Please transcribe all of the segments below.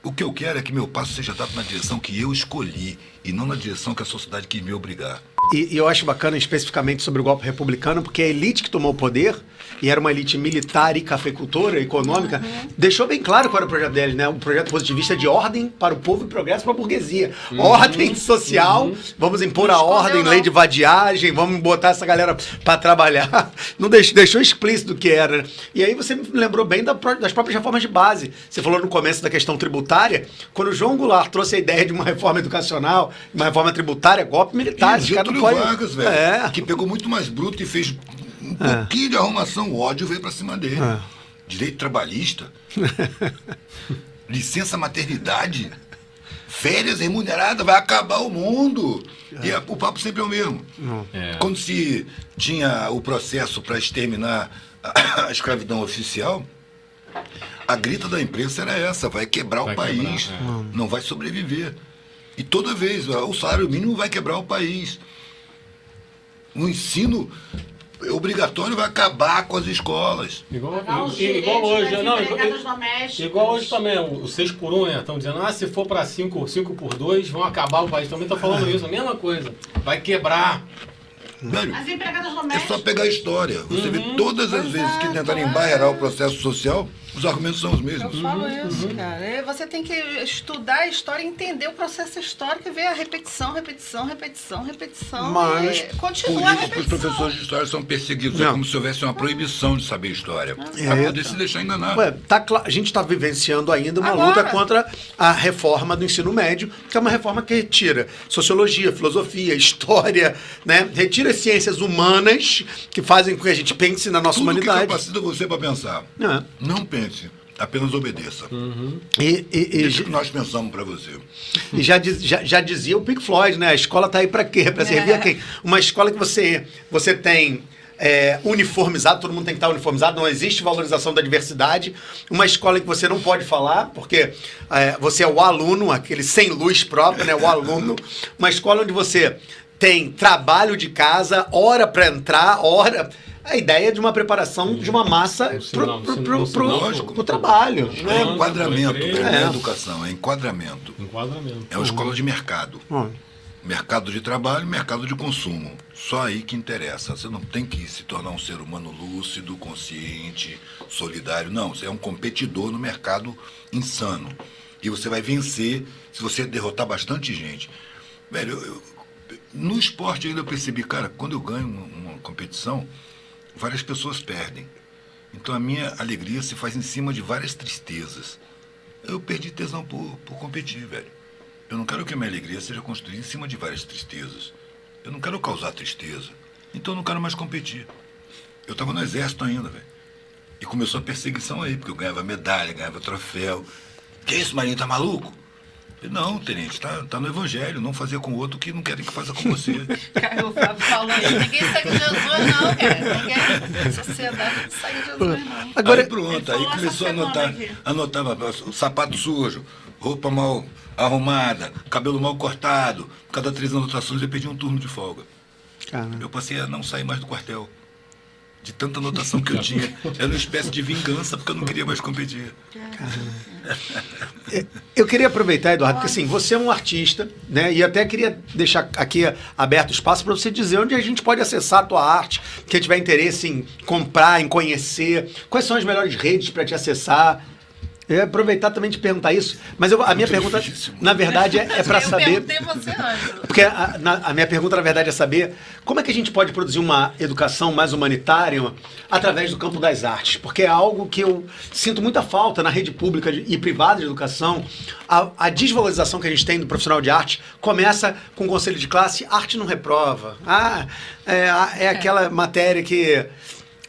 O que eu quero é que meu passo seja dado na direção que eu escolhi e não na direção que a sociedade quis me obrigar. E eu acho bacana especificamente sobre o golpe republicano, porque a elite que tomou o poder, e era uma elite militar e cafeicultora, econômica, deixou bem claro qual era o projeto dele, né? Um projeto positivista de ordem para o povo e progresso para a burguesia. Ordem social, vamos impor a ordem, lei de vadiagem, vamos botar essa galera para trabalhar. Não deixou explícito o que era. E aí você me lembrou bem das próprias reformas de base. Você falou no começo da questão tributária, quando o João Goulart trouxe a ideia de uma reforma educacional, uma reforma tributária, golpe militar. E Getúlio Vargas, velho, que pegou muito mais bruto e fez um pouquinho de arrumação, o ódio veio pra cima dele. Direito trabalhista, licença maternidade, férias remuneradas, vai acabar o mundo. E o papo sempre é o mesmo. Quando se tinha o processo para exterminar a escravidão oficial, a grita da imprensa era essa: vai quebrar o país, não vai sobreviver. E toda vez, o salário mínimo vai quebrar o país. O ensino obrigatório vai acabar com as escolas. Igual hoje, não, igual hoje também, o 6 por 1, né? Estão dizendo, se for para 5 por 2, vão acabar o país. Também estão falando isso, a mesma coisa. Vai quebrar. Velho, As empregadas é domésticas. só pegar a história. Você vê todas as vezes que tentaram embarrear o processo social, os argumentos são os mesmos. Eu falo isso, cara. Você tem que estudar a história, entender o processo histórico e ver a repetição. Mas, continua a Por isso que os repetição. professores de história são perseguidos. É como se houvesse uma proibição de saber história. Para poder se deixar enganar. A gente está vivenciando ainda uma Agora. luta contra a reforma do ensino médio, que é uma reforma que retira sociologia, filosofia, história, né? Retira as ciências humanas que fazem com que a gente pense na nossa Tudo que humanidade. capacita você para pensar. Não pense, apenas obedeça. Deixa o que nós pensamos para você. E já dizia o Pink Floyd, né? A escola tá aí para quê? Para servir a quem? Uma escola que você tem uniformizado, todo mundo tem que estar uniformizado, não existe valorização da diversidade. Uma escola em que você não pode falar, porque você é o aluno, aquele sem luz própria, né? O aluno. Uma escola onde você tem trabalho de casa, hora para entrar, hora... A ideia de uma preparação de uma massa pro trabalho. É enquadramento, não é educação, é enquadramento. É uma escola de mercado. Mercado de trabalho, mercado de consumo. Só aí que interessa. Você não tem que se tornar um ser humano lúcido, consciente, solidário. Não, você é um competidor no mercado insano. E você vai vencer se você derrotar bastante gente. Velho, no esporte ainda eu percebi, cara, quando eu ganho uma competição, várias pessoas perdem. Então a minha alegria se faz em cima de várias tristezas. Eu perdi tesão por competir, velho. Eu não quero que a minha alegria seja construída em cima de várias tristezas. Eu não quero causar tristeza. Então eu não quero mais competir. Eu estava no exército ainda, velho. E começou a perseguição aí, porque eu ganhava medalha, ganhava troféu. Que isso, Marinho, tá maluco? Eu falei, não, tenente, tá no evangelho, não fazer com o outro que não querem que faça com você. Cara, o Fábio falou isso. Ninguém segue Jesus, não, cara. Ninguém. Sociedade não segue Jesus, não. Agora, Aí pronto, aí falou começou a essa semana anotar, aqui. anotava o sapato sujo, roupa mal arrumada, cabelo mal cortado. Cada 3 anotações eu pedi um turno de folga. Caramba. Eu passei a não sair mais do quartel. De tanta anotação que eu tinha. Era uma espécie de vingança, porque eu não queria mais competir. Eu queria aproveitar, Eduardo, porque assim, você é um artista, né? E até queria deixar aqui aberto o espaço para você dizer onde a gente pode acessar a tua arte, quem tiver interesse em comprar, em conhecer, quais são as melhores redes para te acessar. Eu ia aproveitar também de perguntar isso, mas a minha pergunta, na verdade, é para saber... Eu perguntei você antes. Porque a minha pergunta, na verdade, é saber como é que a gente pode produzir uma educação mais humanitária através do campo das artes. Porque é algo que eu sinto muita falta na rede pública e privada de educação. A desvalorização que a gente tem do profissional de arte começa com o conselho de classe, arte não reprova. É aquela matéria que...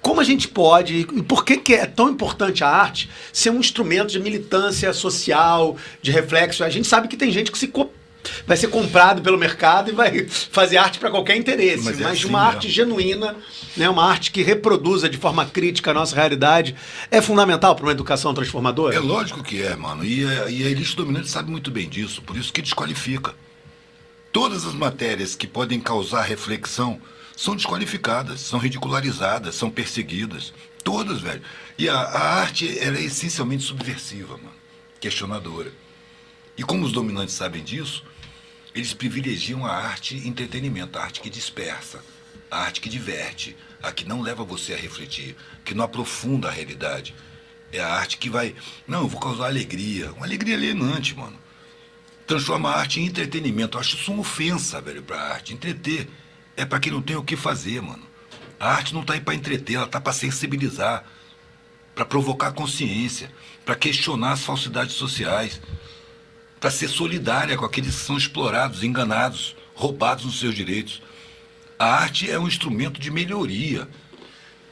Como a gente pode, e por que é tão importante a arte ser um instrumento de militância social, de reflexo? A gente sabe que tem gente que vai ser comprado pelo mercado e vai fazer arte para qualquer interesse, mas assim uma arte genuína, né, uma arte que reproduza de forma crítica a nossa realidade, é fundamental para uma educação transformadora? É lógico que é, mano. E a elite dominante sabe muito bem disso, por isso que desqualifica. Todas as matérias que podem causar reflexão são desqualificadas, são ridicularizadas, são perseguidas. Todas, velho. E a arte, ela é essencialmente subversiva, mano. Questionadora. E como os dominantes sabem disso, eles privilegiam a arte e entretenimento, a arte que dispersa, a arte que diverte, a que não leva você a refletir, que não aprofunda a realidade. É a arte que vai... Não, eu vou causar alegria. Uma alegria alienante, mano. Transforma a arte em entretenimento. Eu acho isso uma ofensa, velho, pra arte. Entreter é pra quem não tem o que fazer, mano. A arte não tá aí pra entreter, ela tá pra sensibilizar, pra provocar consciência, pra questionar as falsidades sociais, pra ser solidária com aqueles que são explorados, enganados, roubados nos seus direitos. A arte é um instrumento de melhoria,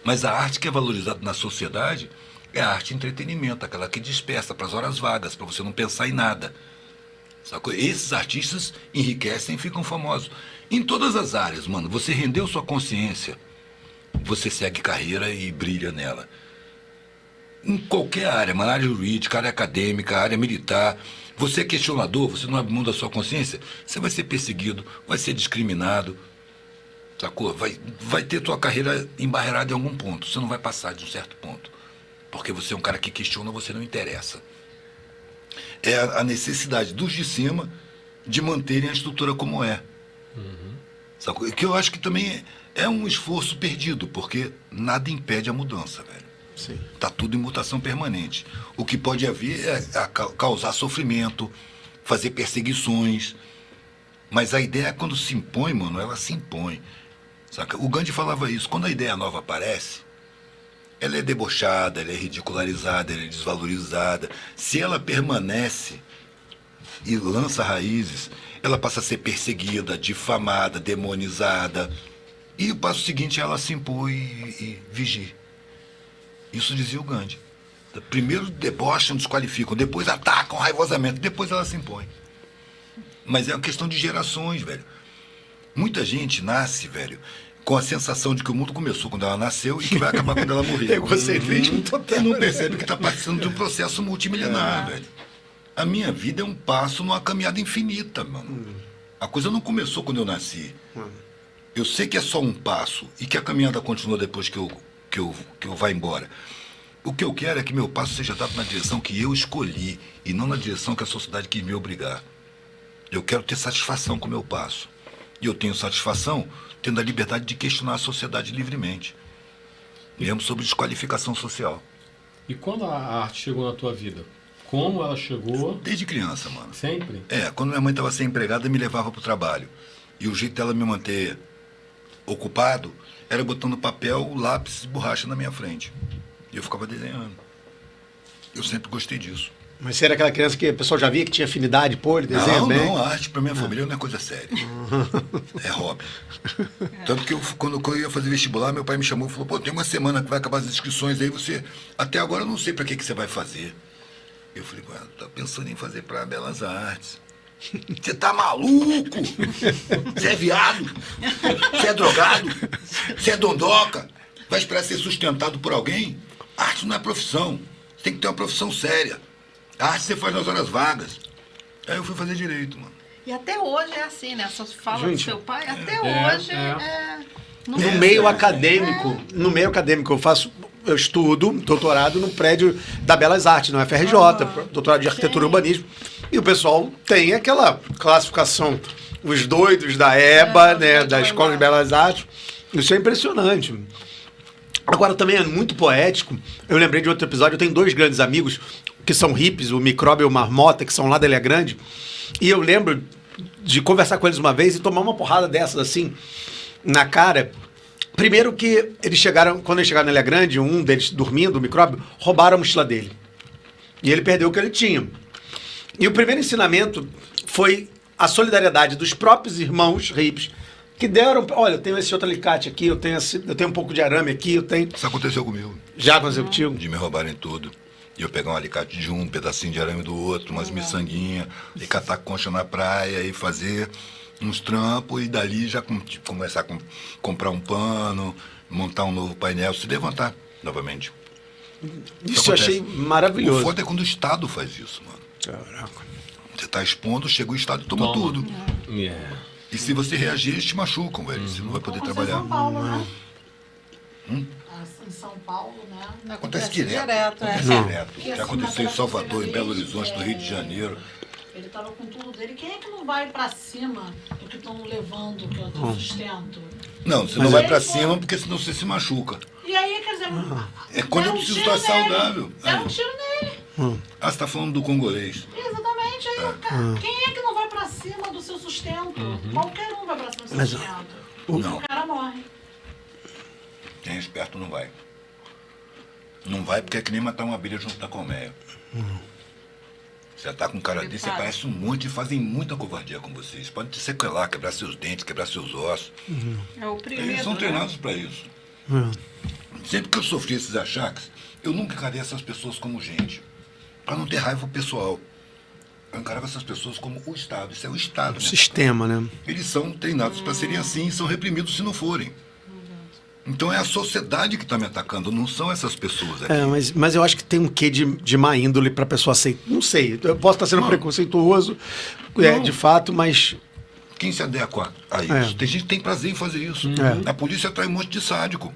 mas a arte que é valorizada na sociedade é a arte de entretenimento, aquela que dispersa para as horas vagas, para você não pensar em nada. Sacou? Esses artistas enriquecem e ficam famosos. Em todas as áreas, mano, você rendeu sua consciência, você segue carreira e brilha nela. Em qualquer área, mano, área jurídica, área acadêmica, área militar, você é questionador, você não abre mão da sua consciência, você vai ser perseguido, vai ser discriminado, sacou? Vai ter tua carreira embarreirada em algum ponto, você não vai passar de um certo ponto, porque você é um cara que questiona, você não interessa. É a necessidade dos de cima de manterem a estrutura como é. Sacou? Que eu acho que também é um esforço perdido, porque nada impede a mudança, velho. Sim. Tá tudo em mutação permanente. O que pode haver é causar sofrimento, fazer perseguições. Mas a ideia, quando se impõe, mano, ela se impõe. Saca? O Gandhi falava isso. Quando a ideia nova aparece, ela é debochada, ela é ridicularizada, ela é desvalorizada. Se ela permanece e lança raízes, ela passa a ser perseguida, difamada, demonizada. E o passo seguinte é ela se impor e vigir. Isso dizia o Gandhi. Primeiro debocham, desqualificam, depois atacam raivosamente, depois ela se impõe. Mas é uma questão de gerações, velho. Muita gente nasce, velho, com a sensação de que o mundo começou quando ela nasceu e que vai acabar quando ela morrer. Egocentrismo total. E não percebe que está participando de um processo multimilenar, velho. A minha vida é um passo numa caminhada infinita, mano. A coisa não começou quando eu nasci. Eu sei que é só um passo e que a caminhada continua depois que eu vá embora. O que eu quero é que meu passo seja dado na direção que eu escolhi e não na direção que a sociedade quis me obrigar. Eu quero ter satisfação com o meu passo. E eu tenho satisfação tendo a liberdade de questionar a sociedade livremente, mesmo sobre desqualificação social. E quando a arte chegou na tua vida? Como ela chegou? Desde criança, mano. Sempre? Quando minha mãe estava sem empregada, me levava para o trabalho. E o jeito dela me manter ocupado era botando papel, lápis e borracha na minha frente. E eu ficava desenhando. Eu sempre gostei disso. Mas você era aquela criança que a pessoa já via que tinha afinidade, pô, ele desenha bem? Não, a arte para minha família não é coisa séria. É hobby. Tanto que quando eu ia fazer vestibular, meu pai me chamou e falou, pô, tem uma semana que vai acabar as inscrições aí, você... Até agora eu não sei para que você vai fazer. Eu falei, tá pensando em fazer para Belas Artes. Você tá maluco? Você é viado? Você é drogado? Você é dondoca? Vai esperar ser sustentado por alguém? Arte não é profissão. Você tem que ter uma profissão séria. A arte você faz nas horas vagas. Aí eu fui fazer direito, mano. E até hoje é assim, né? Só fala do seu pai, até hoje No meio acadêmico, eu estudo doutorado no prédio da Belas Artes, no FRJ, doutorado de arquitetura e urbanismo. E o pessoal tem aquela classificação, os doidos da EBA, né, da Escola de Belas Artes. Isso é impressionante. Agora também é muito poético. Eu lembrei de outro episódio, eu tenho 2 grandes amigos que são hippies, o Micróbio e o Marmota, que são lá da Ilha Grande. E eu lembro de conversar com eles uma vez e tomar uma porrada dessas assim, na cara. Primeiro que eles chegaram, quando eles chegaram na Ilha Grande, um deles dormindo, o Micróbio, roubaram a mochila dele. E ele perdeu o que ele tinha. E o primeiro ensinamento foi a solidariedade dos próprios irmãos hippies, que deram, olha, eu tenho esse outro alicate aqui, eu tenho um pouco de arame aqui, eu tenho... Isso aconteceu comigo. Já aconteceu contigo? De me roubarem tudo. E eu pegar um alicate de um pedacinho de arame do outro, umas miçanguinhas, e catar concha na praia, e fazer uns trampos, e dali já começar a comprar um pano, montar um novo painel, se levantar novamente. Isso eu achei maravilhoso. O foda é quando o Estado faz isso, mano. Caraca. Você tá expondo, chega o Estado e toma tudo. E se você reagir, eles te machucam, velho. Você não vai poder trabalhar. Em São Paulo, né? Em São Paulo, né? Acontece direto. direto. Acontece direto. Já aconteceu em Salvador, em Belo Horizonte, no Rio de Janeiro. Ele estava com tudo dele. Quem é que não vai para cima do que estão levando, que é o teu sustento? Não, você não vai para cima porque senão você se machuca. E aí, quer dizer... É quando eu preciso estar saudável. Deram um tiro nele. Ah, você está falando do congolês. Exatamente. Aí, quem é que não vai para cima do seu sustento? Qualquer um vai para cima do seu sustento. Não. O cara morre. Quem é esperto não vai. Não vai porque é que nem matar uma abelha junto da colmeia. Você tá com um cara desse, você parece um monte e fazem muita covardia com vocês. Podem te sequelar, quebrar seus dentes, quebrar seus ossos. É o primeiro. Eles são treinados para isso. Sempre que eu sofri esses achaques, eu nunca encarei essas pessoas como gente. Para não ter raiva pessoal. Eu encarava essas pessoas como o Estado. Isso é o Estado. O sistema, né? Eles são treinados para serem assim e são reprimidos se não forem. Então é a sociedade que está me atacando, não são essas pessoas aqui. Mas eu acho que tem um quê de má índole para a pessoa aceitar. Não sei, eu posso estar sendo preconceituoso, de fato, mas... Quem se adequa a isso? Tem gente que tem prazer em fazer isso. A polícia atrai um monte de sádico.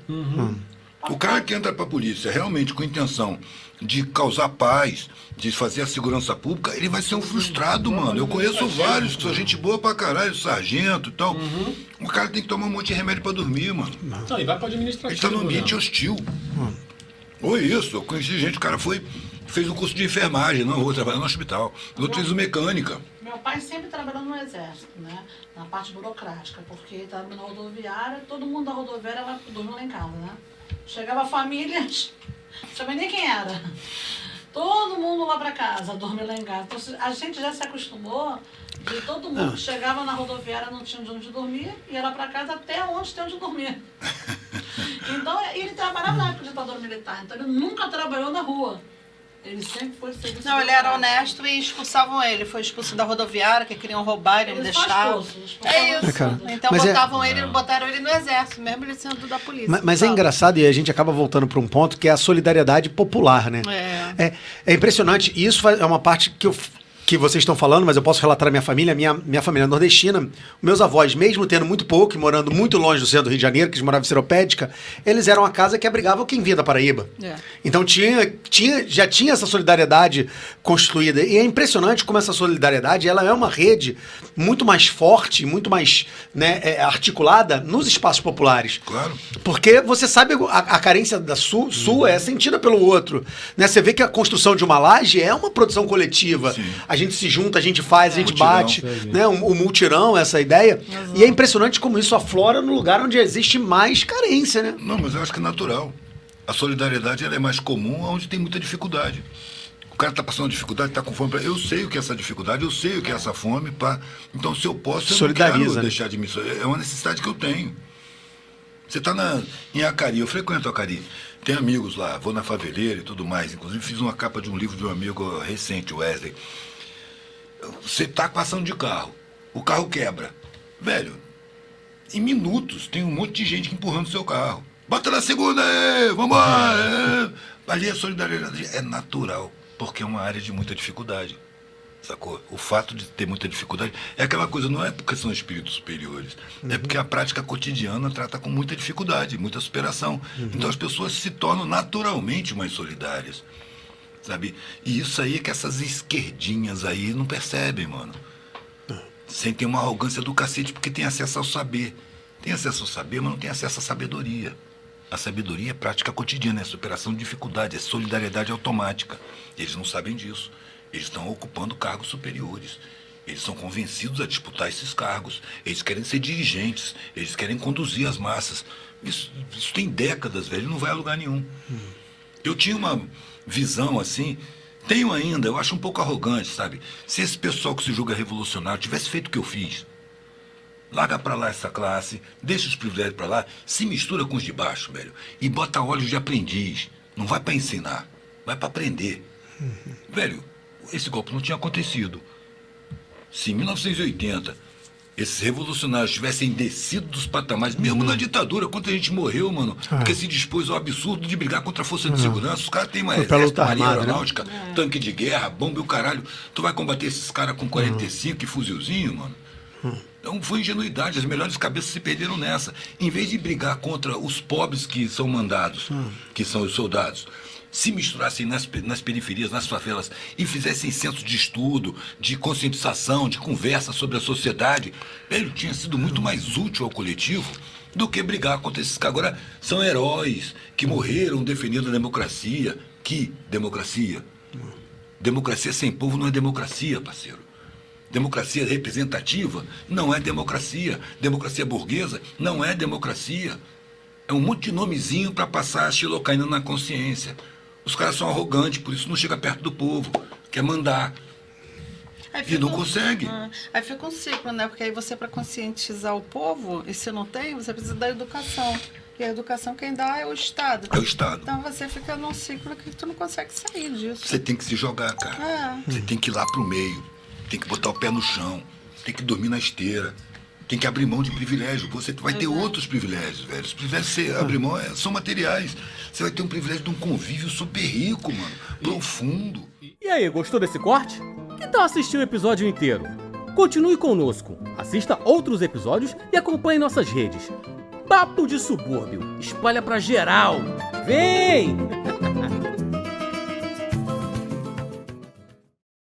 O cara que entra para a polícia realmente com intenção de causar paz, de fazer a segurança pública, ele vai ser um frustrado, mano. Eu conheço vários que são gente boa pra caralho, sargento e tal. O cara tem que tomar um monte de remédio pra dormir, mano. Não, e vai pro administrativo. Ele tá num ambiente hostil. Ou isso, eu conheci gente, o cara fez um curso de enfermagem, não, vou trabalhar no hospital. O outro fez o mecânica. Meu pai sempre trabalhou no exército, né? Na parte burocrática, porque ele estava na rodoviária, todo mundo da rodoviária dormiu lá em casa, né? Chegava famílias, não sabia nem quem era. Todo mundo lá para casa, dormir lá em casa. Então a gente já se acostumou de todo mundo que chegava na rodoviária, não tinha onde dormir, e era para casa até onde tem onde dormir. Então ele trabalhava na época de ditadura militar, então ele nunca trabalhou na rua. Ele sempre foi serviço. Não, ele era honesto e expulsavam ele. Foi expulso da rodoviária, que queriam roubar, ele não deixava. É isso. Então botaram ele no exército, mesmo ele sendo da polícia. Mas é engraçado, e a gente acaba voltando para um ponto que é a solidariedade popular, né? É impressionante. Isso é uma parte que vocês estão falando, mas eu posso relatar a minha família. Minha família é nordestina. Meus avós, mesmo tendo muito pouco e morando muito longe do centro do Rio de Janeiro, que eles moravam em Seropédica, eles eram uma casa que abrigava quem vinha da Paraíba. Então já tinha essa solidariedade constituída. E é impressionante como essa solidariedade ela é uma rede muito mais forte, muito mais articulada nos espaços populares. Claro. Porque você sabe a carência da sua é sentida pelo outro. Né? Você vê que a construção de uma laje é uma produção coletiva. Sim. A gente se junta, a gente faz, a gente bate, né? O multirão, essa ideia. Exato. E é impressionante como isso aflora no lugar onde existe mais carência, né? Não, mas eu acho que é natural. A solidariedade ela é mais comum onde tem muita dificuldade. O cara está passando dificuldade, está com fome. Eu sei o que é essa dificuldade, eu sei o que é essa fome. Então, se eu posso, eu não quero deixar de me... É uma necessidade que eu tenho. Você está em Acari, eu frequento Acari. Tem amigos lá, vou na faveleira e tudo mais. Inclusive, fiz uma capa de um livro de um amigo recente, o Wesley. Você tá passando de carro, o carro quebra. Velho, em minutos tem um monte de gente empurrando o seu carro. Bota na segunda, vamos lá. Ali a solidariedade é natural, porque é uma área de muita dificuldade. Sacou? O fato de ter muita dificuldade é aquela coisa, não é porque são espíritos superiores, é porque a prática cotidiana trata com muita dificuldade, muita superação. Então as pessoas se tornam naturalmente mais solidárias. Sabe? E isso aí é que essas esquerdinhas aí não percebem, mano. Sentem uma arrogância do cacete porque tem acesso ao saber. Tem acesso ao saber, mas não tem acesso à sabedoria. A sabedoria é prática cotidiana, é superação de dificuldade, é solidariedade automática. Eles não sabem disso. Eles estão ocupando cargos superiores. Eles são convencidos a disputar esses cargos. Eles querem ser dirigentes. Eles querem conduzir as massas. Isso tem décadas, velho. Não vai a lugar nenhum. Eu tinha uma visão assim, tenho ainda, eu acho um pouco arrogante, sabe? Se esse pessoal que se julga revolucionário tivesse feito o que eu fiz, larga pra lá essa classe, deixa os privilégios pra lá, se mistura com os de baixo, velho, e bota olhos de aprendiz. Não vai pra ensinar, vai pra aprender. Velho, esse golpe não tinha acontecido. Se em 1980 esses revolucionários tivessem descido dos patamares, mesmo na ditadura, quanta gente morreu, mano, porque se dispôs ao absurdo de brigar contra a força de segurança. Os caras têm uma exército, marinha aeronáutica, tanque de guerra, bomba e o caralho. Tu vai combater esses caras com 45 e fuzilzinho, mano? Então foi ingenuidade, as melhores cabeças se perderam nessa. Em vez de brigar contra os pobres que são mandados, que são os soldados, se misturassem nas periferias, nas favelas, e fizessem centros de estudo, de conscientização, de conversa sobre a sociedade, velho, tinha sido muito mais útil ao coletivo do que brigar contra esses caras. Agora, são heróis que morreram defendendo a democracia. Que democracia? Democracia sem povo não é democracia, parceiro. Democracia representativa não é democracia. Democracia burguesa não é democracia. É um monte de nomezinho para passar a xilocaína na consciência. Os caras são arrogantes, por isso não chega perto do povo. Quer mandar. E não consegue. Aí fica um ciclo, né? Porque aí você, para conscientizar o povo, e se não tem, você precisa da educação. E a educação quem dá é o Estado. É o Estado. Então você fica num ciclo que tu não consegue sair disso. Você tem que se jogar, cara. Você tem que ir lá pro meio. Tem que botar o pé no chão. Tem que dormir na esteira. Tem que abrir mão de privilégio. Você vai ter outros privilégios, velho. Os privilégios que você abre mão são materiais. Você vai ter um privilégio de um convívio super rico, mano. Profundo. E aí, gostou desse corte? Que tal assistir o episódio inteiro? Continue conosco. Assista outros episódios e acompanhe nossas redes. Papo de Subúrbio. Espalha pra geral. Vem!